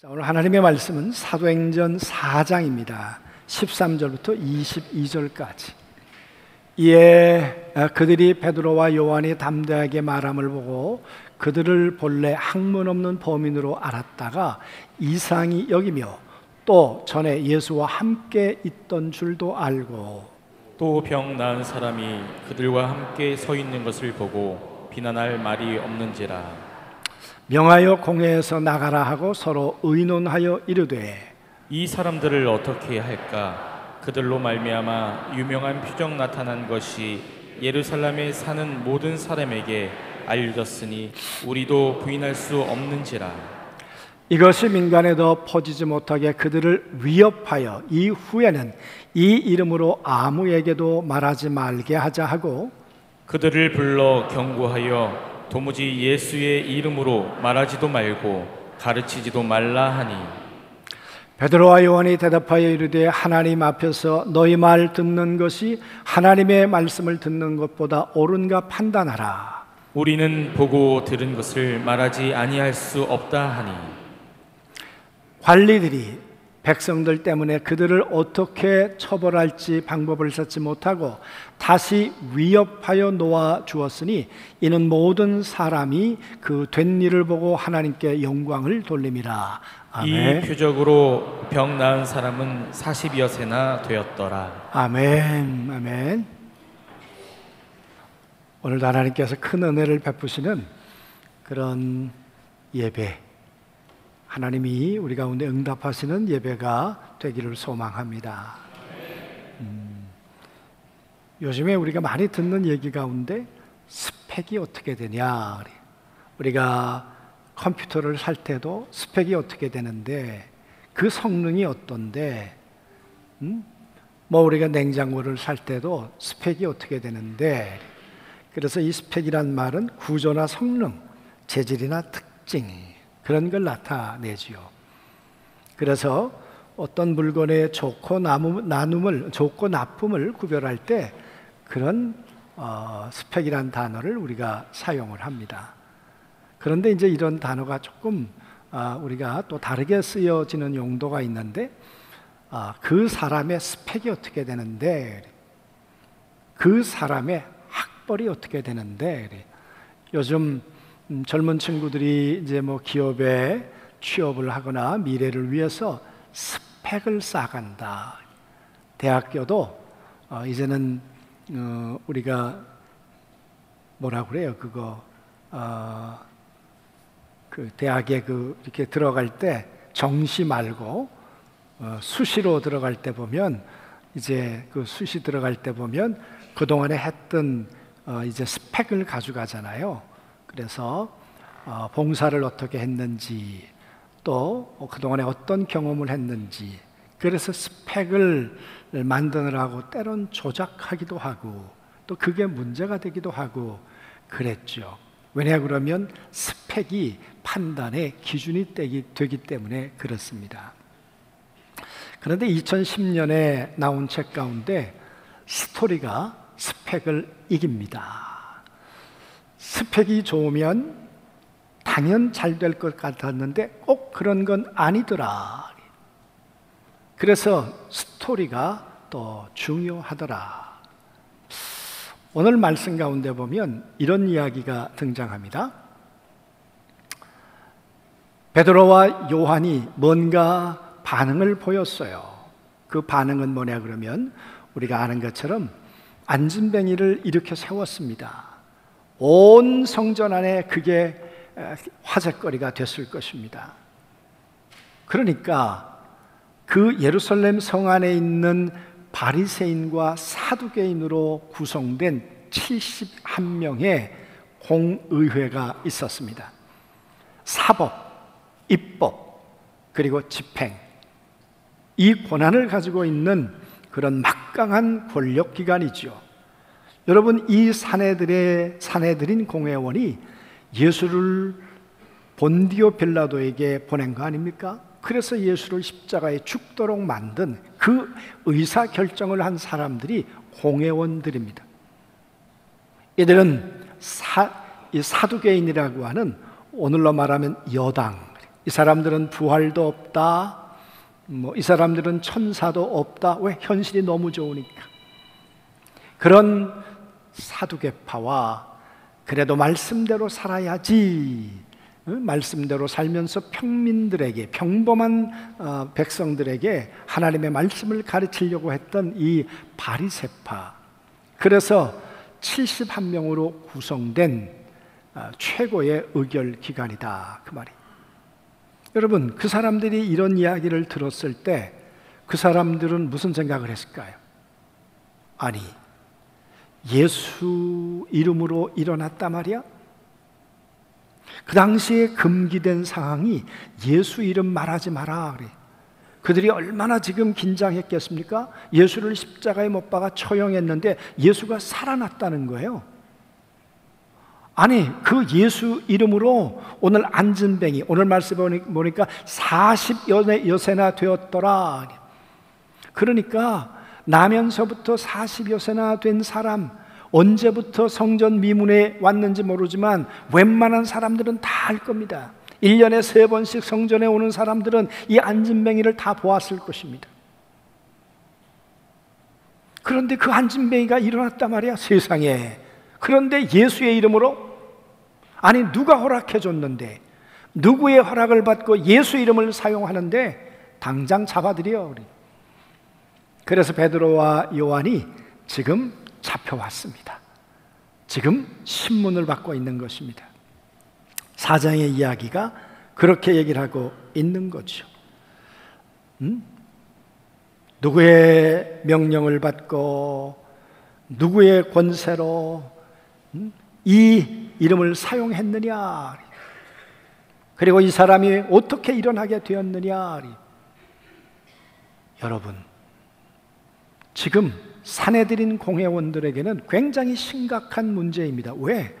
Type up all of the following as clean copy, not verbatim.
자, 오늘 하나님의 말씀은 사도행전 4장입니다. 13절부터 22절까지. 이에 그들이 베드로와 요한이 담대하게 말함을 보고 그들을 본래 학문 없는 범인으로 알았다가 이상히 여기며 또 전에 예수와 함께 있던 줄도 알고 또 병 나은 사람이 그들과 함께 서 있는 것을 보고 비난할 말이 없는지라. 명하여 공회에서 나가라 하고 서로 의논하여 이르되 이 사람들을 어떻게 할까? 그들로 말미암아 유명한 표적 나타난 것이 예루살렘에 사는 모든 사람에게 알려졌으니 우리도 부인할 수 없는지라. 이것이 민간에 더 퍼지지 못하게 그들을 위협하여 이후에는 이 이름으로 아무에게도 말하지 말게 하자 하고 그들을 불러 경고하여 도무지 예수의 이름으로 말하지도 말고 가르치지도 말라 하니. 베드로와 요한이 대답하여 이르되 하나님 앞에서 너희 말 듣는 것이 하나님의 말씀을 듣는 것보다 옳은가 판단하라. 우리는 보고 들은 것을 말하지 아니할 수 없다 하니. 관리들이 백성들 때문에 그들을 어떻게 처벌할지 방법을 찾지 못하고 다시 위협하여 놓아 주었으니 이는 모든 사람이 그 된 일을 보고 하나님께 영광을 돌림이라. 아멘. 이 표적으로 병 나은 사람은 40여세나 되었더라. 아멘. 아멘. 오늘도 하나님께서 큰 은혜를 베푸시는 그런 예배, 하나님이 우리 가운데 응답하시는 예배가 되기를 소망합니다. 요즘에 우리가 많이 듣는 얘기 가운데 스펙이 어떻게 되냐, 우리가 컴퓨터를 살 때도 스펙이 어떻게 되는데 그 성능이 어떤데, 뭐 우리가 냉장고를 살 때도 스펙이 어떻게 되는데, 그래서 이 스펙이란 말은 구조나 성능, 재질이나 특징, 그런 걸 나타내지요. 그래서 어떤 물건의 좋고 나쁨을 구별할 때 그런 스펙이란 단어를 우리가 사용을 합니다. 그런데 이제 이런 단어가 조금 우리가 또 다르게 쓰여지는 용도가 있는데, 그 사람의 스펙이 어떻게 되는데, 그 사람의 학벌이 어떻게 되는데, 요즘 젊은 친구들이 이제 뭐 기업에 취업을 하거나 미래를 위해서 스펙을 쌓아간다. 대학교도 이제는 우리가 뭐라 그래요? 그거 그 대학에 이렇게 들어갈 때 정시 말고 수시로 들어갈 때 보면 이제 그 수시 들어갈 때 보면 그 동안에 했던 이제 스펙을 가져가잖아요. 그래서 봉사를 어떻게 했는지, 또 그동안에 어떤 경험을 했는지, 그래서 스펙을 만드느라고 때론 조작하기도 하고 또 그게 문제가 되기도 하고 그랬죠. 왜냐 그러면 스펙이 판단의 기준이 되기 때문에 그렇습니다. 그런데 2010년에 나온 책 가운데 스토리가 스펙을 이깁니다. 스펙이 좋으면 당연 잘 될 것 같았는데 꼭 그런 건 아니더라. 그래서 스토리가 또 중요하더라. 오늘 말씀 가운데 보면 이런 이야기가 등장합니다. 베드로와 요한이 뭔가 반응을 보였어요. 그 반응은 뭐냐 그러면 우리가 아는 것처럼 안진뱅이를 일으켜 세웠습니다. 온 성전 안에 그게 화제거리가 됐을 것입니다. 그러니까 그 예루살렘 성 안에 있는 바리새인과 사두개인으로 구성된 71명의 공의회가 있었습니다. 사법, 입법, 그리고 집행, 이 권한을 가지고 있는 그런 막강한 권력기관이죠. 여러분, 이 사내들인 공회원이 예수를 본디오 빌라도에게 보낸 거 아닙니까? 그래서 예수를 십자가에 죽도록 만든 그 의사결정을 한 사람들이 공회원들입니다. 이들은 사두개인이라고 하는 오늘로 말하면 여당, 이 사람들은 부활도 없다, 이 사람들은 천사도 없다. 왜? 현실이 너무 좋으니까. 그런 사두개파와 그래도 말씀대로 살아야지, 말씀대로 살면서 평민들에게, 평범한 백성들에게 하나님의 말씀을 가르치려고 했던 이 바리새파, 그래서 71명으로 구성된 최고의 의결기관이다, 그 말이. 여러분, 그 사람들이 이런 이야기를 들었을 때 그 사람들은 무슨 생각을 했을까요? 아니, 예수 이름으로 일어났단 말이야? 그 당시에 금기된 상황이 예수 이름 말하지 마라 그래. 그들이 얼마나 지금 긴장했겠습니까? 예수를 십자가에 못 박아 처형했는데 예수가 살아났다는 거예요. 아니, 그 예수 이름으로 오늘 안진뱅이, 오늘 말씀에 보니까 40여세나 되었더라. 그러니까 나면서부터 40여세나 된 사람, 언제부터 성전 미문에 왔는지 모르지만 웬만한 사람들은 다 알 겁니다. 1년에 3번씩 성전에 오는 사람들은 이 안진뱅이를 다 보았을 것입니다. 그런데 그 안진뱅이가 일어났단 말이야, 세상에. 그런데 예수의 이름으로? 아니, 누가 허락해 줬는데, 누구의 허락을 받고 예수 이름을 사용하는데 당장 잡아들여 우리. 그래서 베드로와 요한이 지금 잡혀왔습니다. 지금 신문을 받고 있는 것입니다. 사장의 이야기가 그렇게 얘기를 하고 있는 거죠. 누구의 명령을 받고 누구의 권세로 이 이름을 사용했느냐, 그리고 이 사람이 어떻게 일어나게 되었느냐. 여러분, 지금 사내들인 공회원들에게는 굉장히 심각한 문제입니다. 왜?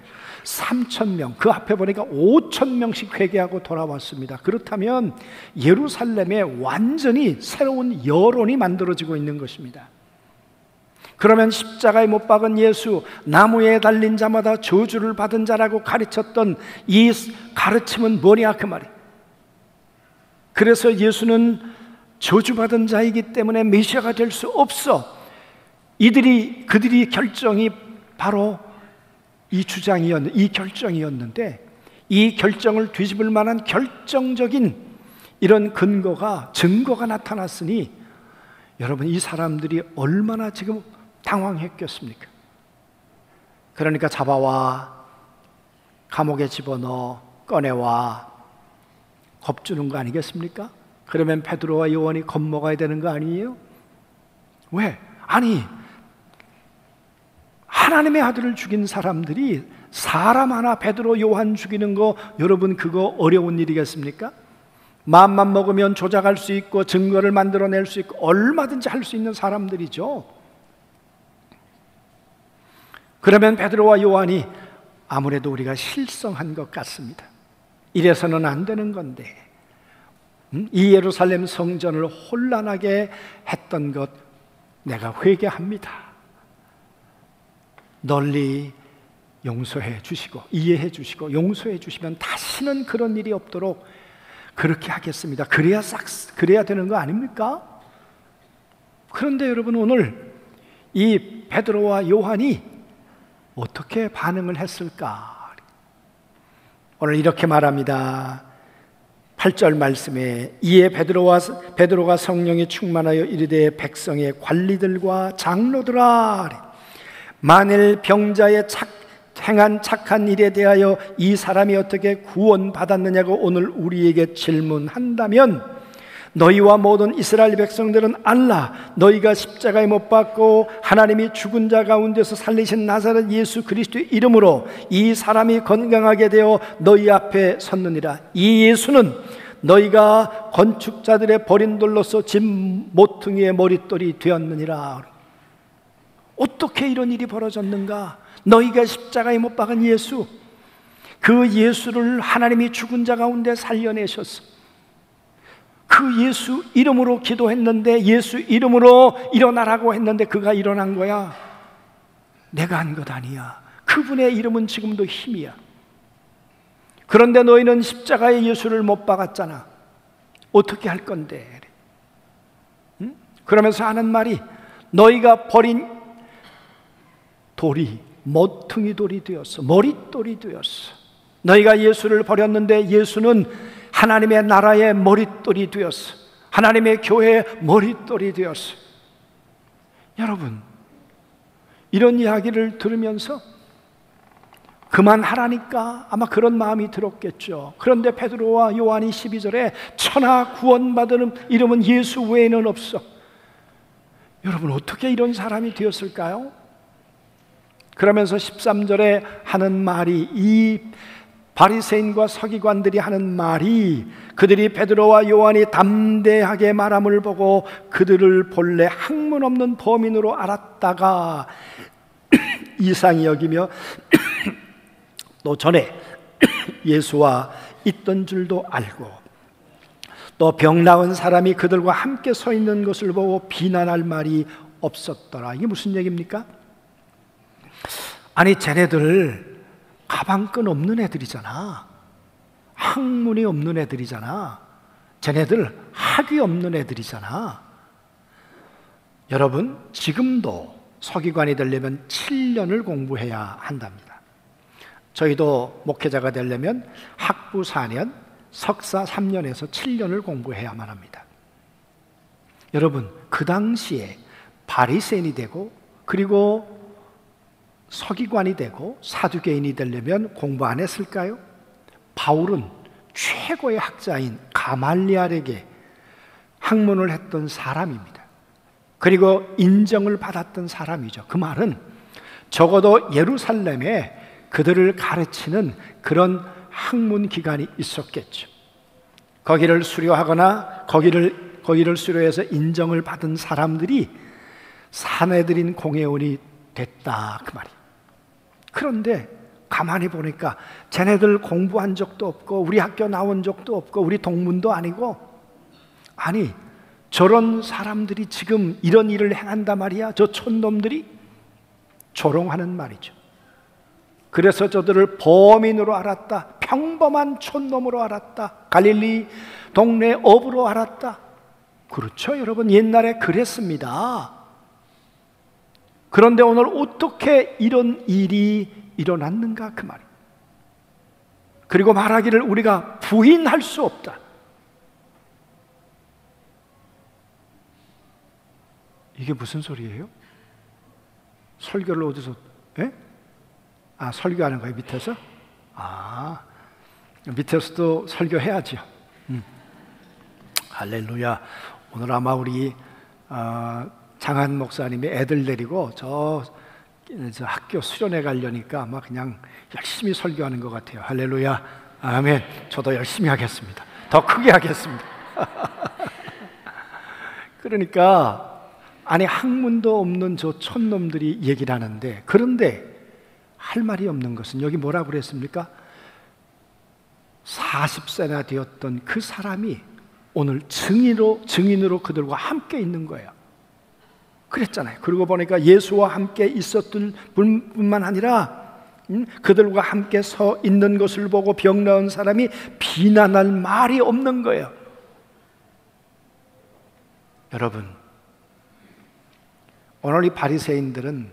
3,000명, 그 앞에 보니까 5,000명씩 회개하고 돌아왔습니다. 그렇다면 예루살렘에 완전히 새로운 여론이 만들어지고 있는 것입니다. 그러면 십자가에 못 박은 예수, 나무에 달린 자마다 저주를 받은 자라고 가르쳤던 이 가르침은 뭐냐, 그 말이에요. 그래서 예수는 저주받은 자이기 때문에 메시아가 될 수 없어. 그들이 결정이 바로 이 주장이었는데, 이 결정이었는데, 이 결정을 뒤집을 만한 결정적인 이런 증거가 나타났으니 여러분, 이 사람들이 얼마나 지금 당황했겠습니까? 그러니까 잡아와, 감옥에 집어넣어, 꺼내와, 겁주는 거 아니겠습니까? 그러면 베드로와 요한이 겁먹어야 되는 거 아니에요? 왜? 아니, 하나님의 아들을 죽인 사람들이 사람 하나 베드로 요한 죽이는 거, 여러분 그거 어려운 일이겠습니까? 마음만 먹으면 조작할 수 있고 증거를 만들어낼 수 있고 얼마든지 할 수 있는 사람들이죠. 그러면 베드로와 요한이 아무래도 우리가 실성한 것 같습니다. 이래서는 안 되는 건데, 이 예루살렘 성전을 혼란하게 했던 것 내가 회개합니다. 널리 용서해 주시고 이해해 주시고 용서해 주시면 다시는 그런 일이 없도록 그렇게 하겠습니다. 그래야 되는 거 아닙니까? 그런데 여러분, 오늘 이 베드로와 요한이 어떻게 반응을 했을까? 오늘 이렇게 말합니다. 8절 말씀에 이에 베드로가 성령이 충만하여 이르되 백성의 관리들과 장로들아, 만일 병자의 행한 착한 일에 대하여 이 사람이 어떻게 구원받았느냐고 오늘 우리에게 질문한다면 너희와 모든 이스라엘 백성들은 알라. 너희가 십자가에 못 박고 하나님이 죽은 자 가운데서 살리신 나사렛 예수 그리스도의 이름으로 이 사람이 건강하게 되어 너희 앞에 섰느니라. 이 예수는 너희가 건축자들의 버린 돌로서 집 모퉁이의 머릿돌이 되었느니라. 어떻게 이런 일이 벌어졌는가? 너희가 십자가에 못 박은 예수, 그 예수를 하나님이 죽은 자 가운데 살려내셨어. 그 예수 이름으로 기도했는데, 예수 이름으로 일어나라고 했는데 그가 일어난 거야. 내가 한 것 아니야. 그분의 이름은 지금도 힘이야. 그런데 너희는 십자가에 예수를 못 박았잖아. 어떻게 할 건데? 응? 그러면서 하는 말이 너희가 버린 돌이 모퉁이 돌이 되었어. 머릿돌이 되었어. 너희가 예수를 버렸는데 예수는 하나님의 나라의 머릿돌이 되었어. 하나님의 교회의 머릿돌이 되었어. 여러분, 이런 이야기를 들으면서 그만하라니까 아마 그런 마음이 들었겠죠. 그런데 베드로와 요한이 12절에 천하 구원받은 이름은 예수 외에는 없어. 여러분, 어떻게 이런 사람이 되었을까요? 그러면서 13절에 하는 말이, 이 바리새인과 서기관들이 하는 말이, 그들이 베드로와 요한이 담대하게 말함을 보고 그들을 본래 학문 없는 범인으로 알았다가 이상히 여기며 또 전에 예수와 있던 줄도 알고 또 병 나은 사람이 그들과 함께 서 있는 것을 보고 비난할 말이 없었더라. 이게 무슨 얘기입니까? 아니, 쟤네들 가방끈 없는 애들이잖아. 학문이 없는 애들이잖아. 쟤네들 학위 없는 애들이잖아. 여러분, 지금도 서기관이 되려면 7년을 공부해야 한답니다. 저희도 목회자가 되려면 학부 4년, 석사 3년에서 7년을 공부해야만 합니다. 여러분, 그 당시에 바리새인이 되고 그리고 서기관이 되고 사두개인이 되려면 공부 안 했을까요? 바울은 최고의 학자인 가말리알에게 학문을 했던 사람입니다. 그리고 인정을 받았던 사람이죠. 그 말은 적어도 예루살렘에 그들을 가르치는 그런 학문 기관이 있었겠죠. 거기를 수료하거나 거기를 수료해서 인정을 받은 사람들이 사내들인 공회원이 됐다, 그 말이에요. 그런데 가만히 보니까 쟤네들 공부한 적도 없고 우리 학교 나온 적도 없고 우리 동문도 아니고, 아니 저런 사람들이 지금 이런 일을 행한단 말이야. 저 촌놈들이 조롱하는 말이죠. 그래서 저들을 범인으로 알았다. 평범한 촌놈으로 알았다. 갈릴리 동네 어부로 알았다. 그렇죠, 여러분. 옛날에 그랬습니다. 그런데 오늘 어떻게 이런 일이 일어났는가, 그 말이에요. 그리고 말하기를 우리가 부인할 수 없다. 이게 무슨 소리예요? 설교를 어디서? 예? 아, 설교하는 거예요, 밑에서? 아, 밑에서도 설교해야죠. 할렐루야. 오늘 아마 우리 장한 목사님이 애들 데리고 저 학교 수련회 가려니까 아마 그냥 열심히 설교하는 것 같아요. 할렐루야. 아멘. 저도 열심히 하겠습니다. 더 크게 하겠습니다. 그러니까 아니, 학문도 없는 저 촌놈들이 얘기를 하는데, 그런데 할 말이 없는 것은 여기 뭐라고 그랬습니까? 40세나 되었던 그 사람이 오늘 증인으로 그들과 함께 있는 거예요. 그랬잖아요. 그러고 보니까 예수와 함께 있었던 뿐만 아니라 그들과 함께 서 있는 것을 보고 병 나은 사람이 비난할 말이 없는 거예요. 여러분, 오늘 이 바리새인들은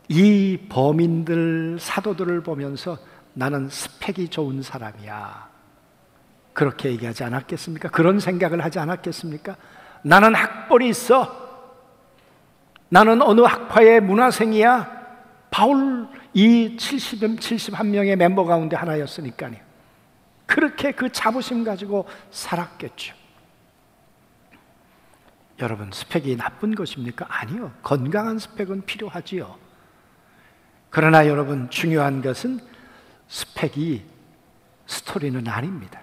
이 범인들, 사도들을 보면서 나는 스펙이 좋은 사람이야, 그렇게 얘기하지 않았겠습니까? 그런 생각을 하지 않았겠습니까? 나는 학벌이 있어. 나는 어느 학파의 문화생이야. 바울 이 71명의 멤버 가운데 하나였으니까요. 그렇게 그 자부심 가지고 살았겠죠. 여러분, 스펙이 나쁜 것입니까? 아니요. 건강한 스펙은 필요하지요. 그러나 여러분, 중요한 것은 스펙이 스토리는 아닙니다.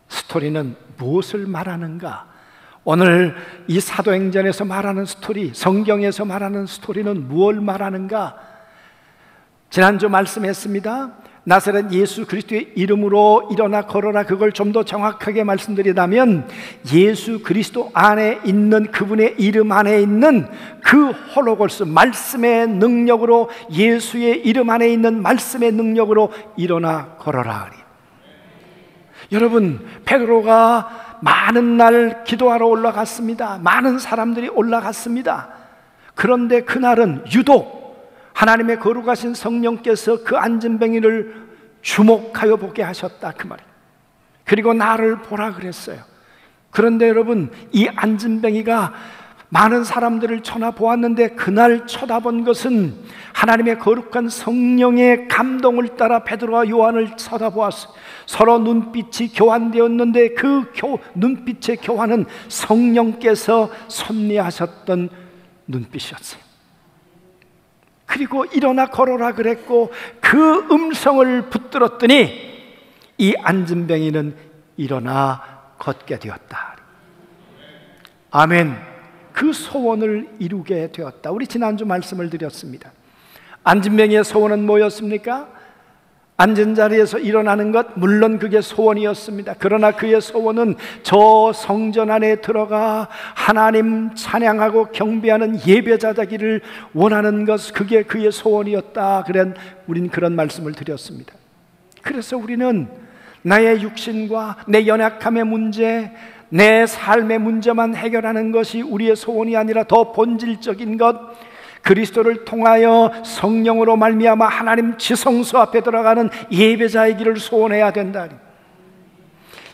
스토리는 무엇을 말하는가? 오늘 이 사도행전에서 말하는 스토리, 성경에서 말하는 스토리는 무엇을 말하는가? 지난주 말씀했습니다. 나사렛 예수 그리스도의 이름으로 일어나 걸어라, 그걸 좀 더 정확하게 말씀드리자면 예수 그리스도 안에 있는, 그분의 이름 안에 있는 그 홀로고스 말씀의 능력으로, 예수의 이름 안에 있는 말씀의 능력으로 일어나 걸어라. 여러분, 베드로가 많은 날 기도하러 올라갔습니다. 많은 사람들이 올라갔습니다. 그런데 그날은 유독 하나님의 거룩하신 성령께서 그 안진뱅이를 주목하여 보게 하셨다, 그 말이에요. 그리고 나를 보라 그랬어요. 그런데 여러분, 이 안진뱅이가 많은 사람들을 쳐다보았는데 그날 쳐다본 것은 하나님의 거룩한 성령의 감동을 따라 베드로와 요한을 쳐다보았어요. 서로 눈빛이 교환되었는데 그 눈빛의 교환은 성령께서 섭리하셨던 눈빛이었어요. 그리고 일어나 걸어라 그랬고 그 음성을 붙들었더니 이 안진뱅이는 일어나 걷게 되었다. 아멘. 그 소원을 이루게 되었다. 우리 지난주 말씀을 드렸습니다. 안진뱅이의 소원은 뭐였습니까? 앉은 자리에서 일어나는 것, 물론 그게 소원이었습니다. 그러나 그의 소원은 저 성전 안에 들어가 하나님 찬양하고 경배하는 예배자 되기를 원하는 것, 그게 그의 소원이었다. 우린 그런 말씀을 드렸습니다. 그래서 우리는 나의 육신과 내 연약함의 문제, 내 삶의 문제만 해결하는 것이 우리의 소원이 아니라 더 본질적인 것, 그리스도를 통하여 성령으로 말미암아 하나님 지성소 앞에 들어가는 예배자의 길을 소원해야 된다.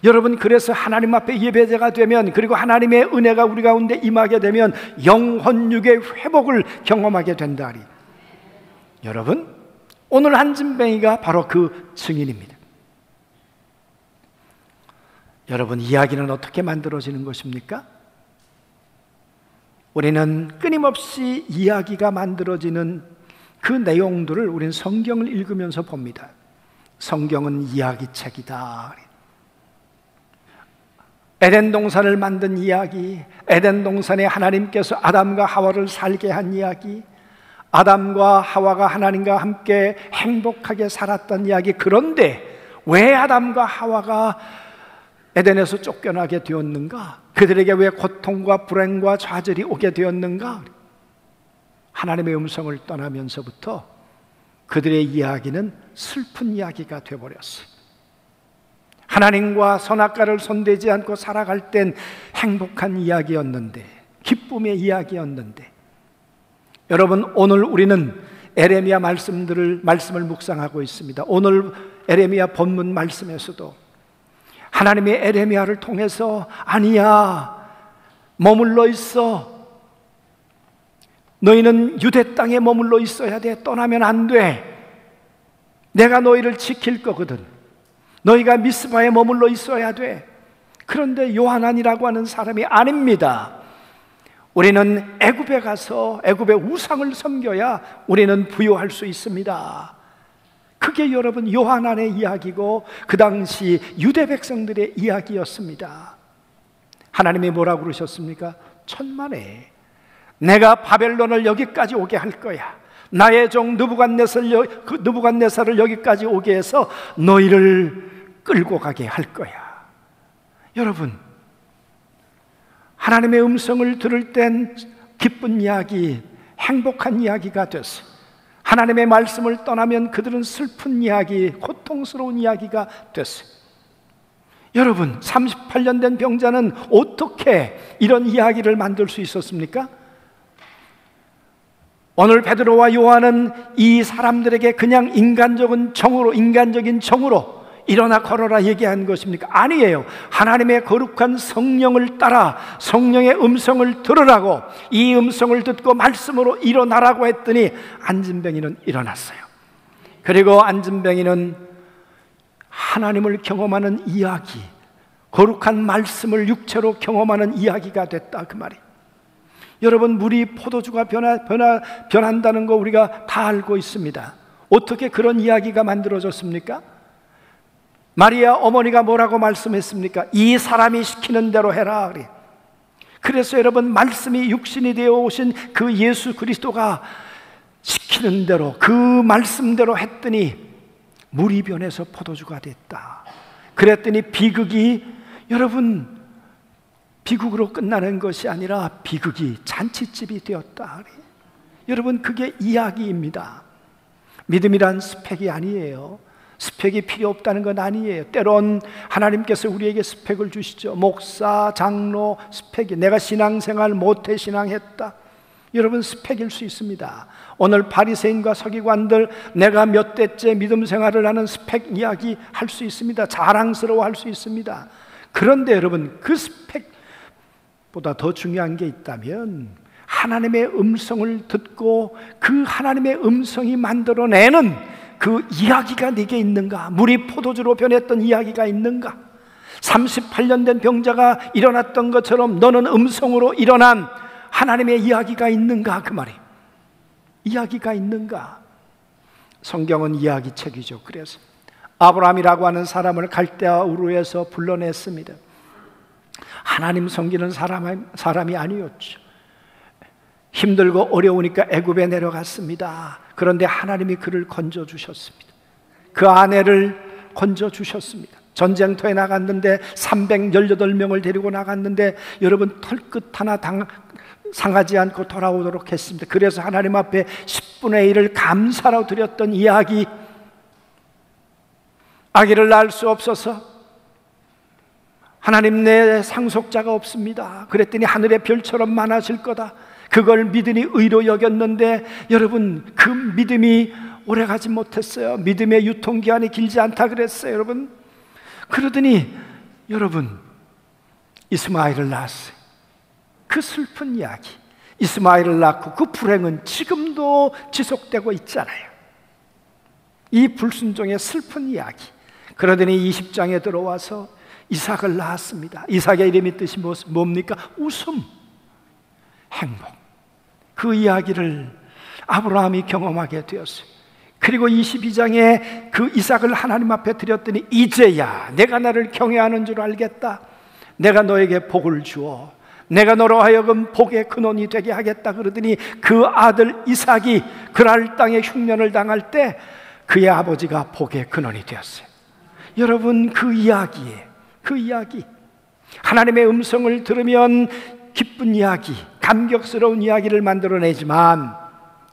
여러분, 그래서 하나님 앞에 예배자가 되면, 그리고 하나님의 은혜가 우리 가운데 임하게 되면 영혼육의 회복을 경험하게 된다. 여러분, 오늘 안진뱅이가 바로 그 증인입니다. 여러분, 이야기는 어떻게 만들어지는 것입니까? 우리는 끊임없이 이야기가 만들어지는 그 내용들을 우리는 성경을 읽으면서 봅니다. 성경은 이야기책이다. 에덴 동산을 만든 이야기, 에덴 동산에 하나님께서 아담과 하와를 살게 한 이야기, 아담과 하와가 하나님과 함께 행복하게 살았던 이야기. 그런데 왜 아담과 하와가 에덴에서 쫓겨나게 되었는가? 그들에게 왜 고통과 불행과 좌절이 오게 되었는가? 하나님의 음성을 떠나면서부터 그들의 이야기는 슬픈 이야기가 되어버렸어요. 하나님과 선악과를 손대지 않고 살아갈 땐 행복한 이야기였는데, 기쁨의 이야기였는데, 여러분, 오늘 우리는 에레미야 말씀을 묵상하고 있습니다. 오늘 에레미야 본문 말씀에서도 하나님의 에레미야를 통해서 아니야, 머물러 있어. 너희는 유대 땅에 머물러 있어야 돼. 떠나면 안 돼. 내가 너희를 지킬 거거든. 너희가 미스바에 머물러 있어야 돼. 그런데 요하난이라고 하는 사람이 아닙니다. 우리는 애굽에 가서 애굽의 우상을 섬겨야 우리는 부유할 수 있습니다. 그게 여러분 요하난의 이야기고 그 당시 유대 백성들의 이야기였습니다. 하나님이 뭐라고 그러셨습니까? 천만에 내가 바벨론을 여기까지 오게 할 거야. 나의 종 느부갓네살을 여기까지 오게 해서 너희를 끌고 가게 할 거야. 여러분, 하나님의 음성을 들을 땐 기쁜 이야기, 행복한 이야기가 됐어요. 하나님의 말씀을 떠나면 그들은 슬픈 이야기, 고통스러운 이야기가 됐어요. 여러분, 38년 된 병자는 어떻게 이런 이야기를 만들 수 있었습니까? 오늘 베드로와 요한은 이 사람들에게 그냥 인간적인 정으로 일어나 걸어라 얘기한 것입니까? 아니에요. 하나님의 거룩한 성령을 따라 성령의 음성을 들으라고, 이 음성을 듣고 말씀으로 일어나라고 했더니 안진뱅이는 일어났어요. 그리고 안진뱅이는 하나님을 경험하는 이야기, 거룩한 말씀을 육체로 경험하는 이야기가 됐다, 그 말이에요. 여러분, 물이 포도주가 변한다는 거 우리가 다 알고 있습니다. 어떻게 그런 이야기가 만들어졌습니까? 마리아 어머니가 뭐라고 말씀했습니까? 이 사람이 시키는 대로 해라. 그래서 여러분, 말씀이 육신이 되어 오신 그 예수 그리스도가 시키는 대로, 그 말씀대로 했더니 물이 변해서 포도주가 됐다. 그랬더니 비극이, 여러분, 비극으로 끝나는 것이 아니라 비극이 잔치집이 되었다. 여러분, 그게 이야기입니다. 믿음이란 스펙이 아니에요. 스펙이 필요 없다는 건 아니에요. 때론 하나님께서 우리에게 스펙을 주시죠. 목사, 장로 스펙이, 내가 신앙생활 모태 신앙했다. 여러분, 스펙일 수 있습니다. 오늘 바리새인과 서기관들, 내가 몇 대째 믿음 생활을 하는 스펙 이야기 할 수 있습니다. 자랑스러워 할 수 있습니다. 그런데 여러분, 그 스펙보다 더 중요한 게 있다면 하나님의 음성을 듣고 그 하나님의 음성이 만들어내는 그 이야기가 네게 있는가? 물이 포도주로 변했던 이야기가 있는가? 38년 된 병자가 일어났던 것처럼 너는 음성으로 일어난 하나님의 이야기가 있는가? 그 말이, 이야기가 있는가? 성경은 이야기책이죠. 그래서 아브라함이라고 하는 사람을 갈대아 우르에서 불러냈습니다. 하나님 섬기는 사람이 아니었죠. 힘들고 어려우니까 애굽에 내려갔습니다. 그런데 하나님이 그를 건져주셨습니다. 그 아내를 건져주셨습니다. 전쟁터에 나갔는데 318명을 데리고 나갔는데 여러분, 털끝 하나 상하지 않고 돌아오도록 했습니다. 그래서 하나님 앞에 10분의 1을 감사로 드렸던 이야기, 아기를 낳을 수 없어서 하나님, 내 상속자가 없습니다. 그랬더니 하늘의 별처럼 많아질 거다. 그걸 믿으니 의로 여겼는데 여러분, 그 믿음이 오래가지 못했어요. 믿음의 유통기한이 길지 않다 그랬어요. 여러분, 그러더니 여러분, 이스마엘을 낳았어요. 그 슬픈 이야기, 이스마엘을 낳고 그 불행은 지금도 지속되고 있잖아요. 이 불순종의 슬픈 이야기. 그러더니 20장에 들어와서 이삭을 낳았습니다. 이삭의 이름이 뜻이 뭡니까? 웃음, 행복. 그 이야기를 아브라함이 경험하게 되었어요. 그리고 22장에 그 이삭을 하나님 앞에 드렸더니 이제야 내가 나를 경외하는 줄 알겠다. 내가 너에게 복을 주어 내가 너로 하여금 복의 근원이 되게 하겠다. 그러더니 그 아들 이삭이 그랄 땅에 흉년을 당할 때 그의 아버지가 복의 근원이 되었어요. 여러분, 그 이야기에, 그 이야기, 하나님의 음성을 들으면 기쁜 이야기, 감격스러운 이야기를 만들어내지만,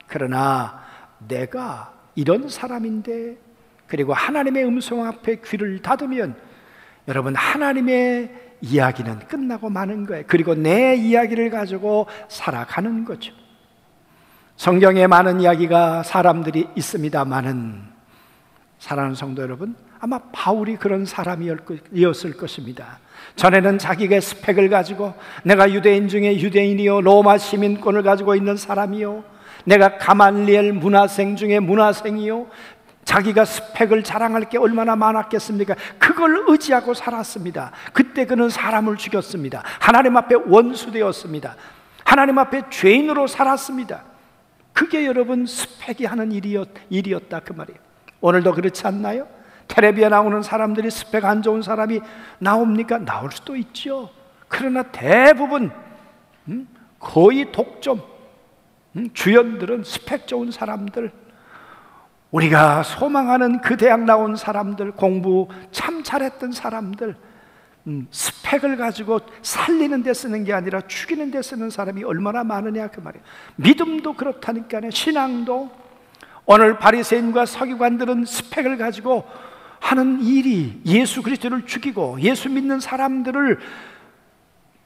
그러나 내가 이런 사람인데, 그리고 하나님의 음성 앞에 귀를 닫으면 여러분, 하나님의 이야기는 끝나고 마는 거예요. 그리고 내 이야기를 가지고 살아가는 거죠. 성경에 많은 이야기가 사람들이 있습니다만은, 사랑하는 성도 여러분, 아마 바울이 그런 사람이었을 것입니다. 전에는 자기의 스펙을 가지고 내가 유대인 중에 유대인이요, 로마 시민권을 가지고 있는 사람이요, 내가 가말리엘 문화생 중에 문화생이요, 자기가 스펙을 자랑할 게 얼마나 많았겠습니까? 그걸 의지하고 살았습니다. 그때 그는 사람을 죽였습니다. 하나님 앞에 원수되었습니다. 하나님 앞에 죄인으로 살았습니다. 그게 여러분 스펙이 하는 일이었다 그 말이에요. 오늘도 그렇지 않나요? 텔레비에 나오는 사람들이 스펙 안 좋은 사람이 나옵니까? 나올 수도 있죠. 그러나 대부분 거의 독점 주연들은 스펙 좋은 사람들, 우리가 소망하는 그 대학 나온 사람들, 공부 참 잘했던 사람들, 스펙을 가지고 살리는 데 쓰는 게 아니라 죽이는 데 쓰는 사람이 얼마나 많으냐 그 말이에요. 믿음도 그렇다니까요. 신앙도. 오늘 바리새인과 서기관들은 스펙을 가지고 하는 일이 예수 그리스도를 죽이고 예수 믿는 사람들을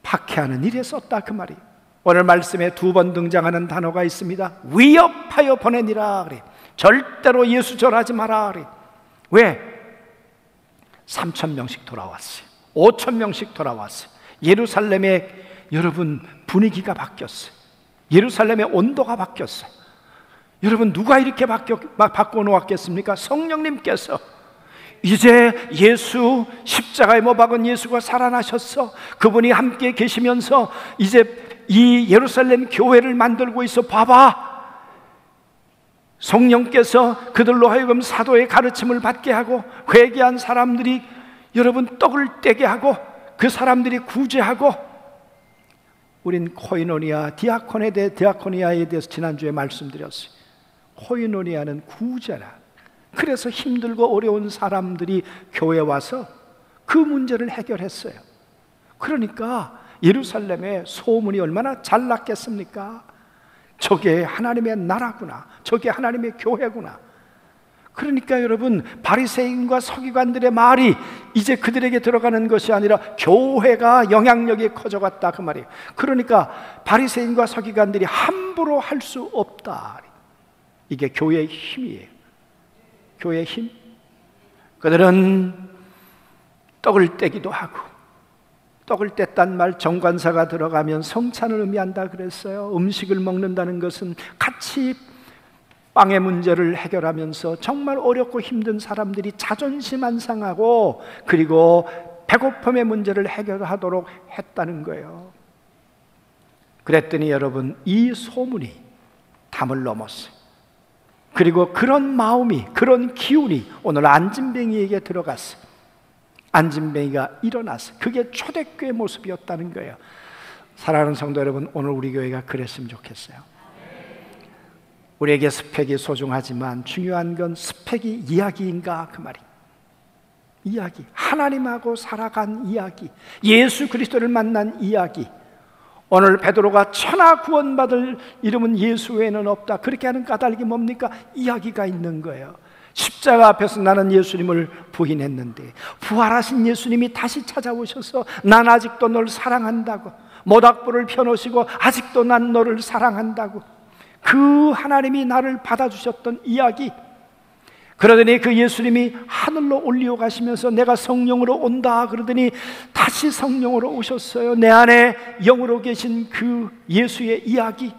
박해하는 일에 썼다 그 말이에요. 오늘 말씀에 2번 등장하는 단어가 있습니다. 위협하여 보내니라 그래. 절대로 예수 절하지 마라 그래. 왜? 3,000명씩 돌아왔어요. 5,000명씩 돌아왔어요. 예루살렘의 여러분 분위기가 바뀌었어요. 예루살렘의 온도가 바뀌었어요. 여러분, 누가 이렇게 바꿔놓았겠습니까? 성령님께서. 이제 예수, 십자가에 못 박은 예수가 살아나셨어. 그분이 함께 계시면서 이제 이 예루살렘 교회를 만들고 있어. 봐봐, 성령께서 그들로 하여금 사도의 가르침을 받게 하고, 회개한 사람들이 여러분 떡을 떼게 하고, 그 사람들이 구제하고. 우린 코이노니아, 디아코니아에 대해서 지난주에 말씀드렸어요. 코이노니아는 구제라, 그래서 힘들고 어려운 사람들이 교회에 와서 그 문제를 해결했어요. 그러니까 예루살렘에 소문이 얼마나 잘 났겠습니까? 저게 하나님의 나라구나, 저게 하나님의 교회구나. 그러니까 여러분, 바리새인과 서기관들의 말이 이제 그들에게 들어가는 것이 아니라 교회가 영향력이 커져갔다, 그 말이에요. 그러니까 바리새인과 서기관들이 함부로 할 수 없다. 이게 교회의 힘이에요. 교회의 힘. 그들은 떡을 떼기도 하고, 떡을 뗐단 말 정관사가 들어가면 성찬을 의미한다 그랬어요. 음식을 먹는다는 것은 같이 빵의 문제를 해결하면서 정말 어렵고 힘든 사람들이 자존심 안 상하고, 그리고 배고픔의 문제를 해결하도록 했다는 거예요. 그랬더니 여러분, 이 소문이 담을 넘었어요. 그리고 그런 마음이, 그런 기운이 오늘 안진뱅이에게 들어갔어요. 안진뱅이가 일어났어요. 그게 초대교회 모습이었다는 거예요. 사랑하는 성도 여러분, 오늘 우리 교회가 그랬으면 좋겠어요. 우리에게 스펙이 소중하지만 중요한 건 스펙이 이야기인가, 그 말이. 이야기, 하나님하고 살아간 이야기, 예수 그리스도를 만난 이야기. 오늘 베드로가 천하 구원받을 이름은 예수 외에는 없다, 그렇게 하는 까닭이 뭡니까? 이야기가 있는 거예요. 십자가 앞에서 나는 예수님을 부인했는데 부활하신 예수님이 다시 찾아오셔서 난 아직도 널 사랑한다고, 모닥불을 펴놓으시고 아직도 난 너를 사랑한다고, 그 하나님이 나를 받아주셨던 이야기. 그러더니 그 예수님이 하늘로 올리어 가시면서 내가 성령으로 온다 그러더니 다시 성령으로 오셨어요. 내 안에 영으로 계신 그 예수의 이야기,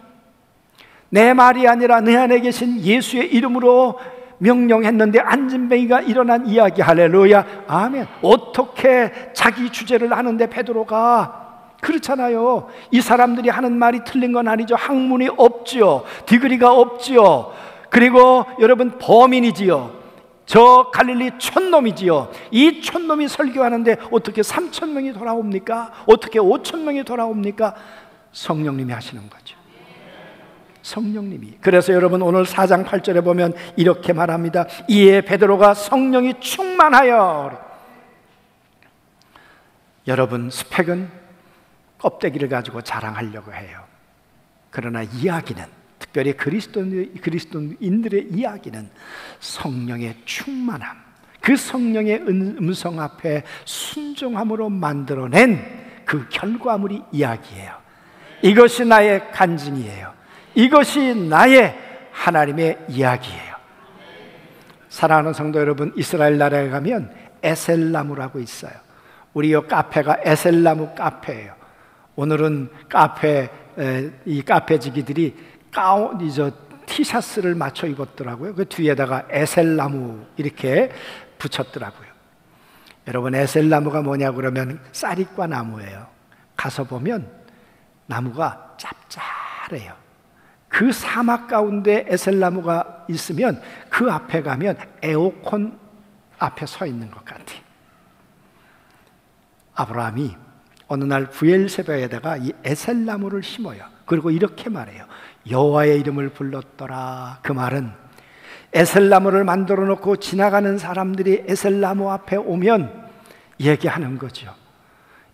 내 말이 아니라 내 안에 계신 예수의 이름으로 명령했는데 안진뱅이가 일어난 이야기. 할렐루야, 아멘. 어떻게 자기 주제를 하는데 베드로가 그렇잖아요. 이 사람들이 하는 말이 틀린 건 아니죠. 학문이 없지요, 디그리가 없지요. 그리고 여러분, 범인이지요. 저 갈릴리 촌놈이지요. 이 촌놈이 설교하는데 어떻게 3,000명이 돌아옵니까? 어떻게 5,000명이 돌아옵니까? 성령님이 하시는 거죠. 성령님이. 그래서 여러분, 오늘 4장 8절에 보면 이렇게 말합니다. 이에 베드로가 성령이 충만하여. 여러분, 스펙은 껍데기를 가지고 자랑하려고 해요. 그러나 이야기는, 특별히 그리스도인들의 이야기는 성령의 충만함, 그 성령의 음성 앞에 순종함으로 만들어낸 그 결과물이 이야기예요. 이것이 나의 간증이에요. 이것이 나의 하나님의 이야기예요. 사랑하는 성도 여러분, 이스라엘 나라에 가면 에셀나무라고 있어요. 우리 이 카페가 에셀나무 카페예요. 오늘은 이 카페지기들이 티셔츠를 맞춰 입었더라고요. 그 뒤에다가 에셀나무 이렇게 붙였더라고요. 여러분, 에셀나무가 뭐냐 그러면 쌀익과 나무예요. 가서 보면 나무가 짭짤해요. 그 사막 가운데 에셀나무가 있으면 그 앞에 가면 에어컨 앞에 서 있는 것 같아요. 아브라함이 어느 날 부엘세바에다가 이 에셀나무를 심어요. 그리고 이렇게 말해요. 여호와의 이름을 불렀더라. 그 말은 에셀나무를 만들어 놓고 지나가는 사람들이 에셀나무 앞에 오면 얘기하는 거죠.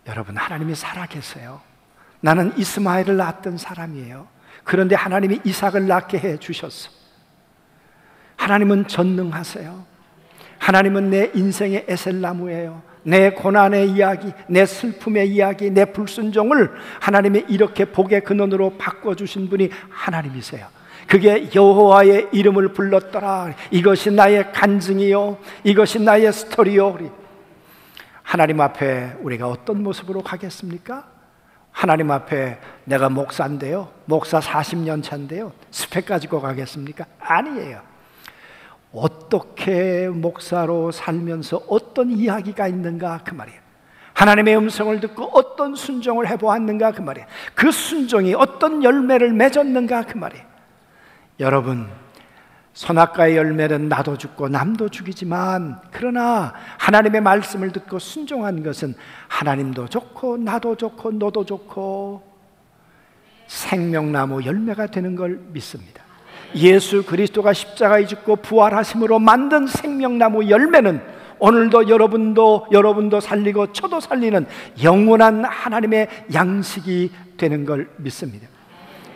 여러분, 하나님이 살아계세요. 나는 이스마엘을 낳았던 사람이에요. 그런데 하나님이 이삭을 낳게 해 주셨어. 하나님은 전능하세요. 하나님은 내 인생의 에셀나무예요. 내 고난의 이야기, 내 슬픔의 이야기, 내 불순종을 하나님이 이렇게 복의 근원으로 바꿔주신 분이 하나님이세요. 그게 여호와의 이름을 불렀더라. 이것이 나의 간증이요, 이것이 나의 스토리요. 하나님 앞에 우리가 어떤 모습으로 가겠습니까? 하나님 앞에 내가 목사인데요, 목사 40년 차인데요, 스펙 가지고 가겠습니까? 아니에요. 어떻게 목사로 살면서 어떤 이야기가 있는가, 그 말이에요. 하나님의 음성을 듣고 어떤 순종을 해보았는가, 그 말이에요. 그 순종이 어떤 열매를 맺었는가, 그 말이에요. 여러분, 선악과의 열매는 나도 죽고 남도 죽이지만, 그러나 하나님의 말씀을 듣고 순종한 것은 하나님도 좋고 나도 좋고 너도 좋고 생명나무 열매가 되는 걸 믿습니다. 예수 그리스도가 십자가에 죽고 부활하심으로 만든 생명나무 열매는 오늘도 여러분도 살리고 저도 살리는 영원한 하나님의 양식이 되는 걸 믿습니다.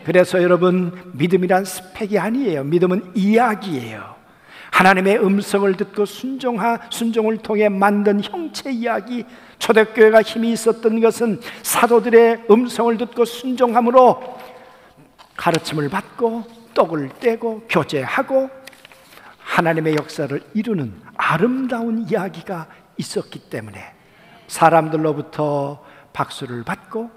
그래서 여러분, 믿음이란 스펙이 아니에요. 믿음은 이야기예요. 하나님의 음성을 듣고 순종을 통해 만든 형체 이야기. 초대교회가 힘이 있었던 것은 사도들의 음성을 듣고 순종함으로 가르침을 받고 떡을 떼고 교제하고 하나님의 역사를 이루는 아름다운 이야기가 있었기 때문에 사람들로부터 박수를 받고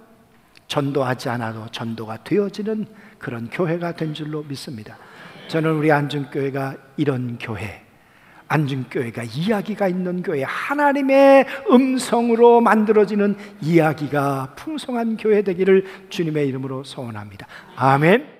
전도하지 않아도 전도가 되어지는 그런 교회가 된 줄로 믿습니다. 저는 우리 안중교회가 이런 교회, 안중교회가 이야기가 있는 교회, 하나님의 음성으로 만들어지는 이야기가 풍성한 교회 되기를 주님의 이름으로 소원합니다. 아멘.